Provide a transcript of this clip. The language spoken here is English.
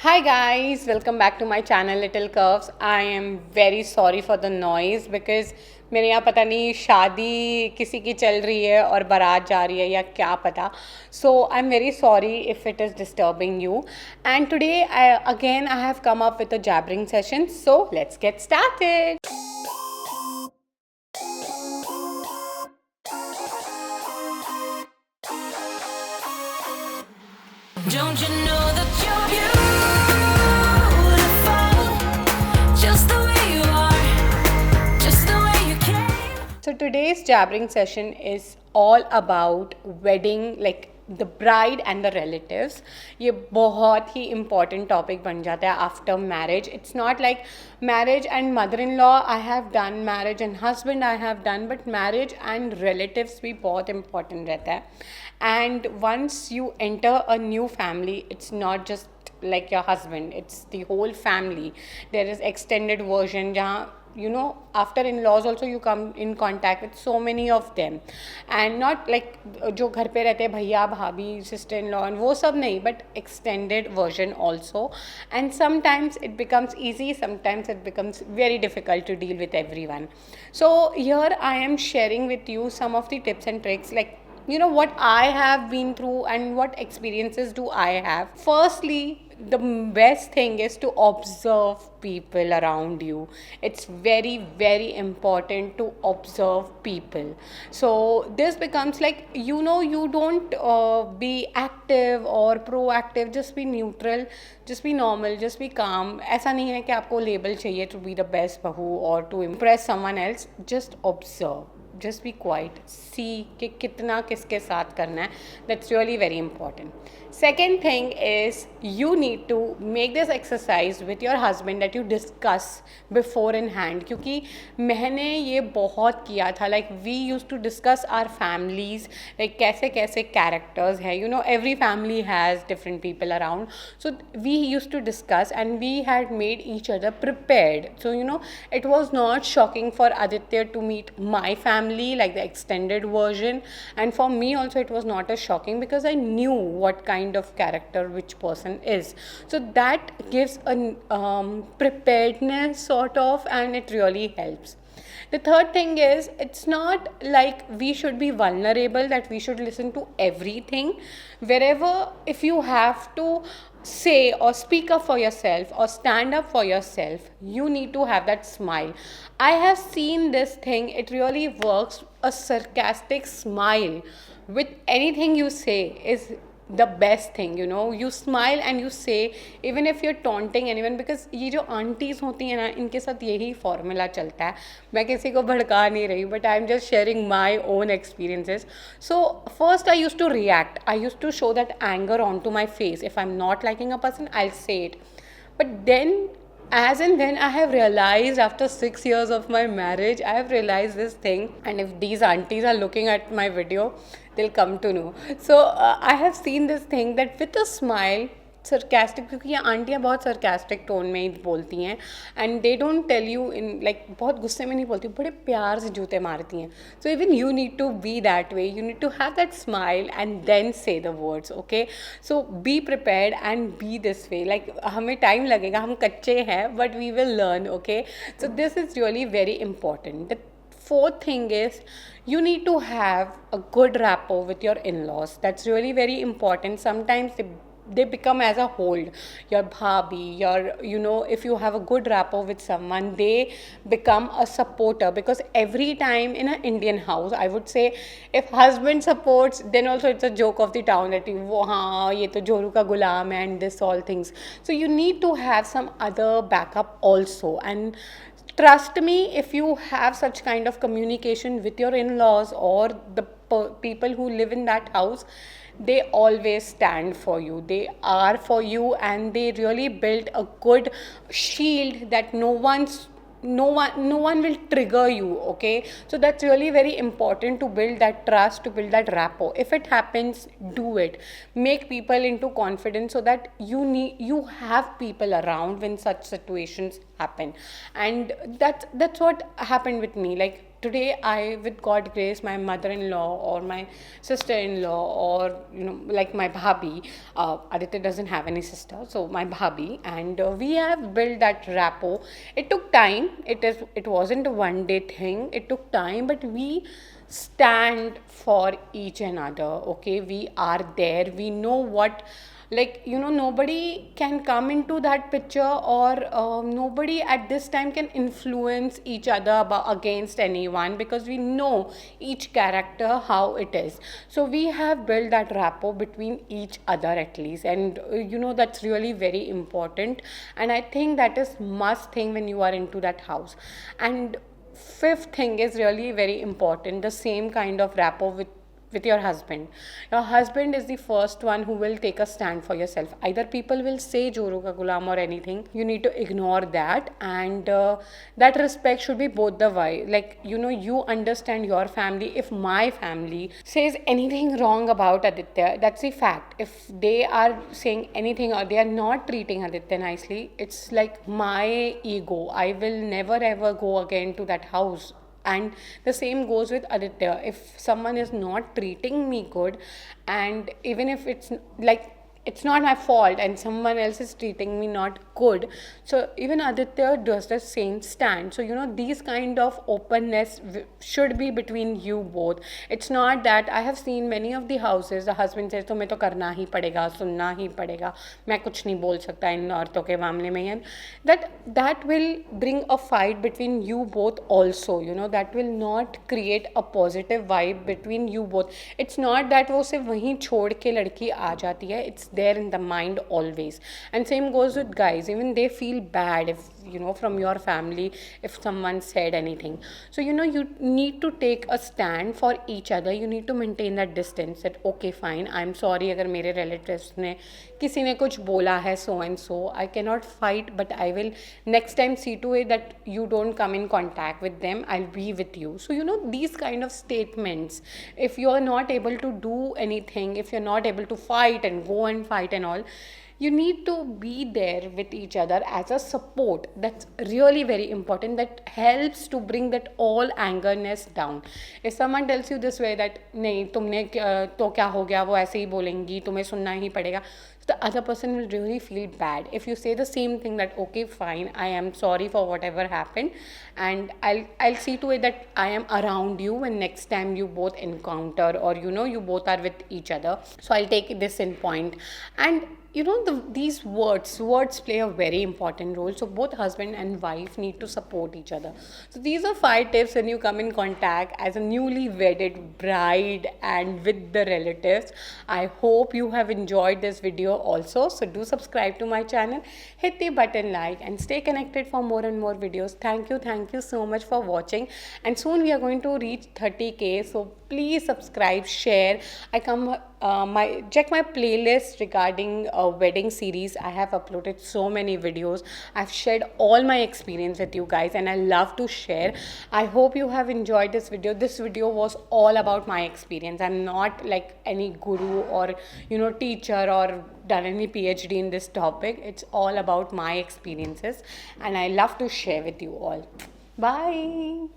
Hi guys, welcome back to my channel Little Curves. I am very sorry for the noise because मेरे यहाँ पता नहीं शादी किसी की चल रही है और बारात जा रही है या क्या पता. So I'm very sorry if it is disturbing you. And today I have come up with a jabbering session. So let's get started. Don't you know that you're beautiful just the way you are, just the way you came? So today's jabbering session is all about wedding, like the bride and the relatives. ये बहुत ही important topic बन जाता है after marriage. It's not like marriage and mother-in-law I have done, marriage and husband I have done, but marriage and relatives भी बहुत important रहता है. And once you enter a new family, it's not just like your husband, it's the whole family. There is extended version जहाँ after in-laws also you come in contact with so many of them, and not like जो घर पे रहते हैं भैया भाभी sister in law and वो सब नहीं, but extended version also. And sometimes it becomes easy, sometimes it becomes very difficult to deal with everyone. So here I am sharing with you some of the tips and tricks, like what I have been through and what experiences do I have. Firstly, the best thing is to observe people around you. It's very, very important to observe people. So this becomes like, you don't be active or proactive, just be neutral, just be normal, just be calm. ऐसा नहीं है कि आपको label चाहिए to be the best बहू or to impress someone else. Just observe. Just be quiet, see कि कितना किसके साथ करना है. That's really very important. Second thing is you need to make this exercise with your husband that you discuss before in hand, क्योंकि मैंने ये बहुत किया था. Like we used to discuss our families, like कैसे कैसे characters है. Every family has different people around, so we used to discuss and we had made each other prepared. So it was not shocking for Aditya to meet my family, like the extended version, and for me also it was not as shocking because I knew what kind of character which person is. So that gives a preparedness sort of, and it really helps. The third thing is, it's not like we should be vulnerable, that we should listen to everything. Wherever, if you have to say or speak up for yourself or stand up for yourself, you need to have that smile. I have seen this thing, it really works. A sarcastic smile with anything you say is the best thing. You smile and you say, even if you're taunting anyone, because ये जो aunties होती हैं ना, इनके साथ यही formula चलता है. मैं किसी को भड़का नहीं रही, but I'm just sharing my own experiences. So first I used to react, I used to show that anger onto my face. If I'm not liking a person, I'll say it. But then, as and when I have realized, after 6 years of my marriage, I have realized this thing, and if these aunties are looking at my video, they'll come to know. So I have seen this thing that with a smile, sarcastic, क्योंकि ये आंटियाँ बहुत sarcastic tone में ही बोलती हैं, and they don't tell you in like बहुत गुस्से में नहीं बोलती, बड़े प्यार से जूते मारती हैं. So even you need to be that way. You need to have that smile and then say the words. Okay, so be prepared and be this way. Like हमें time लगेगा, हम कच्चे हैं, but we will learn. Okay, so this is really very important. The fourth thing is, you need to have a good rapport with your in-laws. That's really very important. Sometimes they become as a whole, your bhabhi, if you have a good rapport with someone, they become a supporter. Because every time in an Indian house, I would say, if husband supports, then also it's a joke of the town that ye to joru ka gulam hai, and this all things. So you need to have some other backup also. And trust me, if you have such kind of communication with your in-laws or the people who live in that house, they always stand for you. They are for you, and they really build a good shield that no one will trigger you. Okay, so that's really very important, to build that trust, to build that rapport. If it happens, do it. Make people into confidence, so that you have people around when such situations happen. And that's what happened with me. Like today I, with God grace, my mother-in-law or my sister-in-law, or like my bhabhi, Aditya doesn't have any sister, so my bhabhi, and we have built that rapport. It took time. It wasn't a one day thing. It took time, but we stand for each another. Okay, we are there. We know what, like, nobody can come into that picture, or nobody at this time can influence each other against anyone, because we know each character how it is. So we have built that rapport between each other at least, and that's really very important. And I think that is must thing when you are into that house. And fifth thing is really very important, the same kind of rapport with your husband. Your husband is the first one who will take a stand for yourself. Either people will say Joru ka gulam or anything, you need to ignore that, and that respect should be both the way. Like, you understand your family. If my family says anything wrong about Aditya, that's the fact. If they are saying anything or they are not treating Aditya nicely, it's like my ego. I will never ever go again to that house. And the same goes with Aditya. If someone is not treating me good, and even if it's like it's not my fault and someone else is treating me not good, so even Aditya does the same stand. So these kind of openness should be between you both. It's not that I have seen many of the houses, the husband says तुम्हें तो करना ही पड़ेगा, सुनना ही पड़ेगा, मैं कुछ नहीं बोल सकता इन औरतों के मामले में, and that will bring a fight between you both also. That will not create a positive vibe between you both. It's not that वो सिर्फ वहीं छोड़ के लड़की आ जाती है. It's there in the mind always. And same goes with guys. Even they feel bad if from your family, if someone said anything. So you need to take a stand for each other. You need to maintain that distance, that okay fine, I'm sorry अगर मेरे relatives ने किसी ने कुछ बोला है so and so, I cannot fight, but I will next time see to it that you don't come in contact with them. I'll be with you. So these kind of statements, if you're not able to do anything, if you're not able to fight and go and fight and all, you need to be there with each other as a support. That's really very important. That helps to bring that all angerness down. If someone tells you this way that नहीं तुमने तो क्या हो गया, वो ऐसे ही बोलेंगी, तुम्हें सुनना ही पड़ेगा, the other person will really feel bad. If you say the same thing that okay fine, I am sorry for whatever happened, and I'll see to it that I am around you when next time you both encounter, or you both are with each other, so I'll take this in point. And these words play a very important role. So both husband and wife need to support each other. So these are 5 tips when you come in contact as a newly wedded bride and with the relatives. I hope you have enjoyed this video also. So do subscribe to my channel, hit the button like, and stay connected for more and more videos. Thank you so much for watching, and soon we are going to reach 30k. So please subscribe, share. Check my playlist regarding wedding series. I have uploaded so many videos. I've shared all my experience with you guys, and I love to share. I hope you have enjoyed this video. This video was all about my experience. I'm not like any guru or teacher or done any PhD in this topic. It's all about my experiences, and I love to share with you all. Bye.